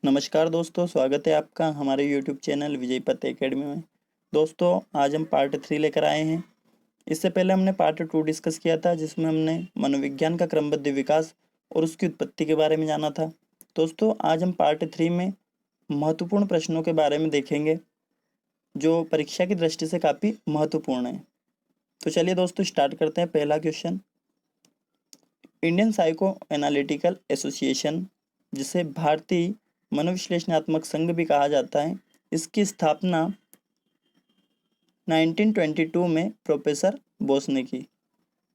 नमस्कार दोस्तों, स्वागत है आपका हमारे यूट्यूब चैनल विजय पथ एकेडमी में। दोस्तों, आज हम पार्ट 3 लेकर आए हैं। इससे पहले हमने पार्ट 2 डिस्कस किया था, जिसमें हमने मनोविज्ञान का क्रमबद्ध विकास और उसकी उत्पत्ति के बारे में जाना था। दोस्तों, आज हम पार्ट 3 में महत्वपूर्ण प्रश्नों के बारे में देखेंगे, जो परीक्षा की दृष्टि से काफ़ी महत्वपूर्ण है। तो चलिए दोस्तों, स्टार्ट करते हैं। पहला question, Indian psycho analytical association, जिसे भारतीय मनोविश्लेषणात्मक संघ भी कहा जाता है, इसकी स्थापना 1922 में प्रोफेसर बोस ने की।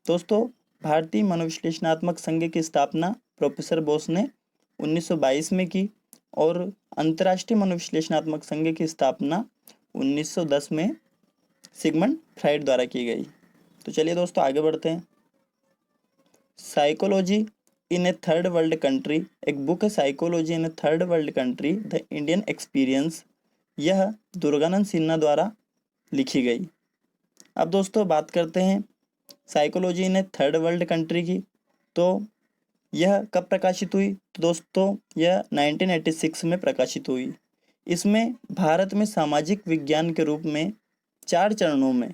दोस्तों, भारतीय मनोविश्लेषणात्मक संघ की स्थापना प्रोफेसर बोस ने 1922 में की और अंतर्राष्ट्रीय मनोविश्लेषणात्मक संघ की स्थापना 1910 में सिगमंड फ्राइड द्वारा की गई। तो चलिए दोस्तों, आगे बढ़ते हैं। Psychology in A third world country, एक बुक है psychology in A third world country the Indian experience, यह दुर्गानंद सिन्हा द्वारा लिखी गई। अब दोस्तों बात करते हैं psychology in A third world country की। तो यह कब प्रकाशित हुई? तो दोस्तों यह 1986 में प्रकाशित हुई। इसमें भारत में सामाजिक विज्ञान के रूप में 4 चरणों में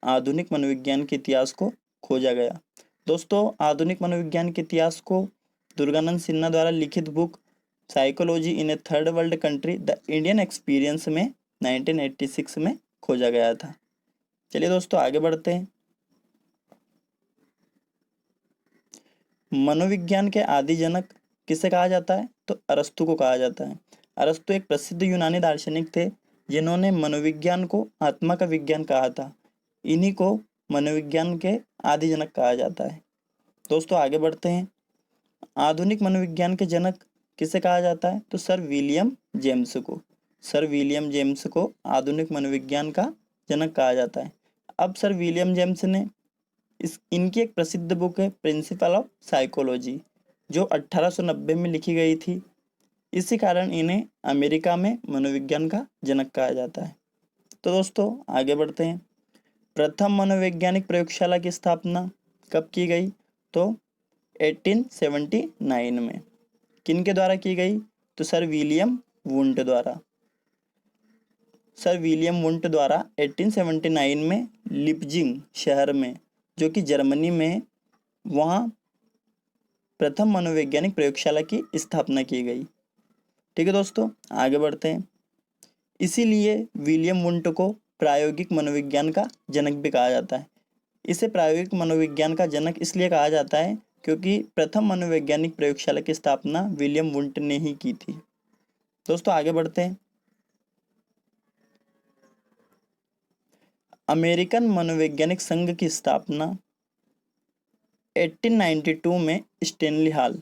आधुनिक मनोविज्ञान के इतिहास को खोजा गया। दोस्तों, आधुनिक मनोविज्ञान के इतिहास को दुर्गानंद सिन्हा द्वारा लिखित book psychology in A third world country the Indian experience में 1986 में खोजा गया था। चलिए दोस्तों, आगे बढ़ते हैं। मनोविज्ञान के आदि जनक किसे कहा जाता है? तो अरस्तु को कहा जाता है। अरस्तु एक प्रसिद्ध यूनानी दार्शनिक थे, जिन्होंने मनोविज्ञान को आत्मा का विज्ञान कहा था। इन्हीं को मनोविज्ञान के आदि जनक कहा जाता है। दोस्तों, आगे बढ़ते हैं। आधुनिक मनोविज्ञान के जनक किसे कहा जाता है? तो सर विलियम जेम्स को। सर विलियम जेम्स को आधुनिक मनोविज्ञान का जनक कहा जाता है। अब सर विलियम जेम्स ने इनकी एक प्रसिद्ध बुक है प्रिंसिपल ऑफ साइकोलॉजी, जो 1890 में लिखी गई थी। इसी कारण इन्हें अमेरिका में मनोविज्ञान का जनक कहा जाता है। तो दोस्तों, आगे बढ़ते हैं। प्रथम मनोवैज्ञानिक प्रयोगशाला की स्थापना कब की गई? तो 1879 में। किनके द्वारा की गई? तो सर विलियम वुंट द्वारा। सर विलियम वुंट द्वारा 1879 में लिपजिंग शहर में, जो कि जर्मनी में, वहाँ प्रथम मनोवैज्ञानिक प्रयोगशाला की स्थापना की गई। ठीक है दोस्तों, आगे बढ़ते हैं। इसीलिए विलियम वुंट को प्रायोगिक मनोविज्ञान का जनक भी कहा जाता है। इसे प्रायोगिक मनोविज्ञान का जनक इसलिए कहा जाता है क्योंकि प्रथम मनोवैज्ञानिक प्रयोगशाला की स्थापना विलियम वुंट ने ही की थी। दोस्तों, आगे बढ़ते हैं। अमेरिकन मनोवैज्ञानिक संघ की स्थापना 1892 में स्टैनली हॉल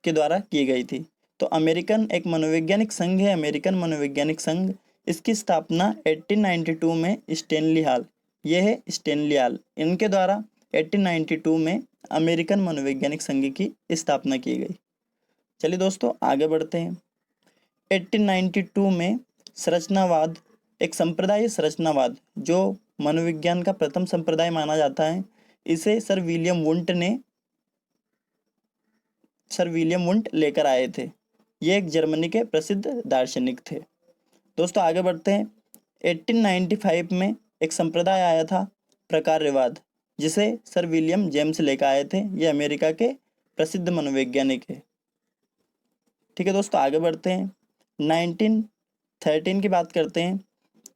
के द्वारा की गई थी। तो अमेरिकन एक मनोवैज्ञानिक संघ है, अमेरिकन मनोवैज्ञानिक संघ। इसकी स्थापना 1892 में स्टैनली हॉल, यह है स्टैनली हॉल, इनके द्वारा 1892 में अमेरिकन मनोवैज्ञानिक संघ की स्थापना की गई। चलिए दोस्तों, आगे बढ़ते हैं। 1892 में संरचनावाद, एक संप्रदाय संरचनावाद, जो मनोविज्ञान का प्रथम संप्रदाय माना जाता है, इसे सर विलियम वुंट लेकर आए थे। ये एक जर्मनी के प्रसिद्ध दार्शनिक थे। दोस्तों, आगे बढ़ते हैं। 1895 में एक संप्रदाय आया था प्रकारवाद, जिसे सर विलियम जेम्स लेकर आए थे। ये अमेरिका के प्रसिद्ध मनोवैज्ञानिक है। ठीक है दोस्तों, आगे बढ़ते हैं। 1913 की बात करते हैं।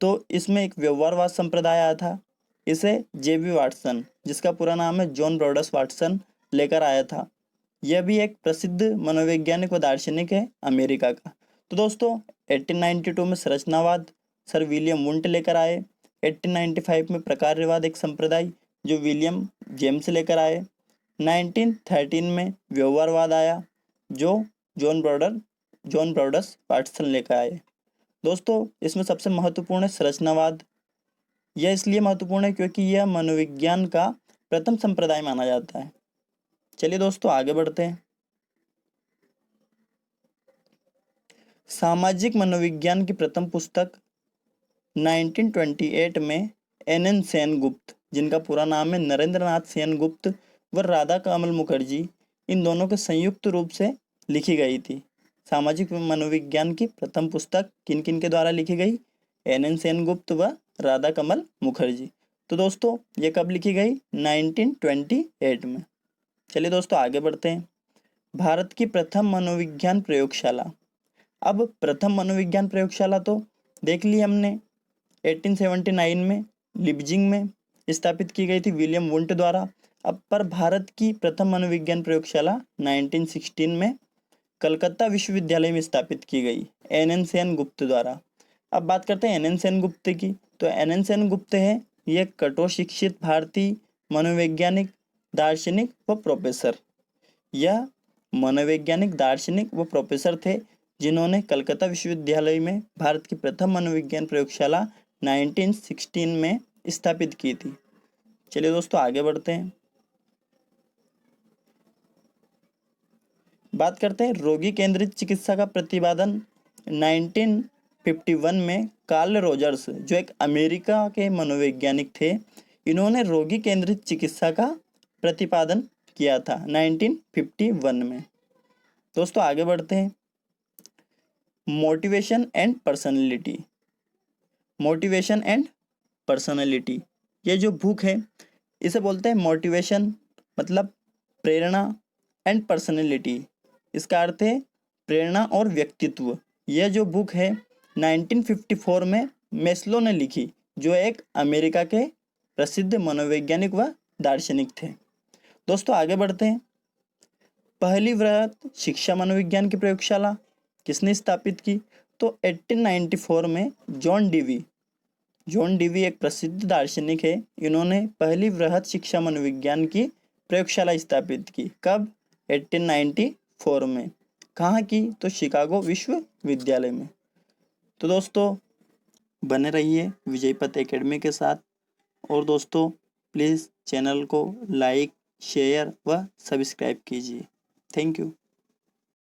तो इसमें एक व्यवहारवाद संप्रदाय आया था। इसे जेबी वाटसन, जिसका पूरा नाम है जॉन ब्रॉडस वाटसन, लेकर आया था। यह भी एक प्रसिद्ध मनोवैज्ञानिक व दार्शनिक है अमेरिका का। तो दोस्तों, 1892 में संरचनावाद सर विलियम वुंट लेकर आए। 1895 में प्रकारवाद, एक संप्रदाय, जो विलियम जेम्स लेकर आए। 1913 में व्यवहारवाद आया, जो जॉन ब्रॉडस वाटसन लेकर आए। दोस्तों, इसमें सबसे महत्वपूर्ण है संरचनावाद। यह इसलिए महत्वपूर्ण है क्योंकि यह मनोविज्ञान का प्रथम संप्रदाय माना जाता है। चलिए दोस्तों, आगे बढ़ते हैं। सामाजिक मनोविज्ञान की प्रथम पुस्तक 1928 में NN सेनगुप्त, जिनका पूरा नाम है नरेंद्रनाथ सेनगुप्त, व राधा कमल मुखर्जी, इन दोनों के संयुक्त रूप से लिखी गई थी। सामाजिक मनोविज्ञान की प्रथम पुस्तक किन किन के द्वारा लिखी गई? NN सेनगुप्त व राधा कमल मुखर्जी। तो दोस्तों ये कब लिखी गई? 1928 में। चलिए दोस्तों आगे बढ़ते हैं। भारत की प्रथम मनोविज्ञान प्रयोगशाला। अब प्रथम मनोविज्ञान प्रयोगशाला तो देख ली हमने, 1879 में लिपजिंग में स्थापित की गई थी विलियम वुंट द्वारा। अब पर भारत की प्रथम मनोविज्ञान प्रयोगशाला 1916 में कलकत्ता विश्वविद्यालय में स्थापित की गई NN सेनगुप्त द्वारा। अब बात करते हैं NN सेनगुप्त की। तो NN सेनगुप्त है ये कठोर शिक्षित भारतीय मनोवैज्ञानिक, दार्शनिक व प्रोफेसर। यह मनोवैज्ञानिक, दार्शनिक व प्रोफेसर थे जिन्होंने कलकत्ता विश्वविद्यालय में भारत की प्रथम मनोविज्ञान प्रयोगशाला 1916 में स्थापित की थी। चलिए दोस्तों आगे बढ़ते हैं। बात करते हैं रोगी केंद्रित चिकित्सा का प्रतिपादन 1951 में कार्ल रोजर्स, जो एक अमेरिका के मनोवैज्ञानिक थे, इन्होंने रोगी केंद्रित चिकित्सा का प्रतिपादन किया था 1951 में। दोस्तों आगे बढ़ते हैं। Motivation and personality. Motivation and personality, ये जो बुक है इसे बोलते हैं मोटिवेशन मतलब प्रेरणा, एंड पर्सनैलिटी इसका अर्थ है प्रेरणा और व्यक्तित्व। यह जो बुक है 1954 में मेस्लो ने लिखी, जो एक अमेरिका के प्रसिद्ध मनोवैज्ञानिक व दार्शनिक थे। दोस्तों आगे बढ़ते हैं। पहली वृहत शिक्षा मनोविज्ञान की प्रयोगशाला किसने स्थापित की? तो 1894 में जॉन डीवी एक प्रसिद्ध दार्शनिक है, इन्होंने पहली वृहत शिक्षा मनोविज्ञान की प्रयोगशाला स्थापित की। कब? 1894 में। कहाँ की? तो शिकागो विश्वविद्यालय में। तो दोस्तों बने रहिए विजयपथ एकेडमी के साथ, और दोस्तों प्लीज़ चैनल को लाइक, शेयर व सब्सक्राइब कीजिए। Thank you.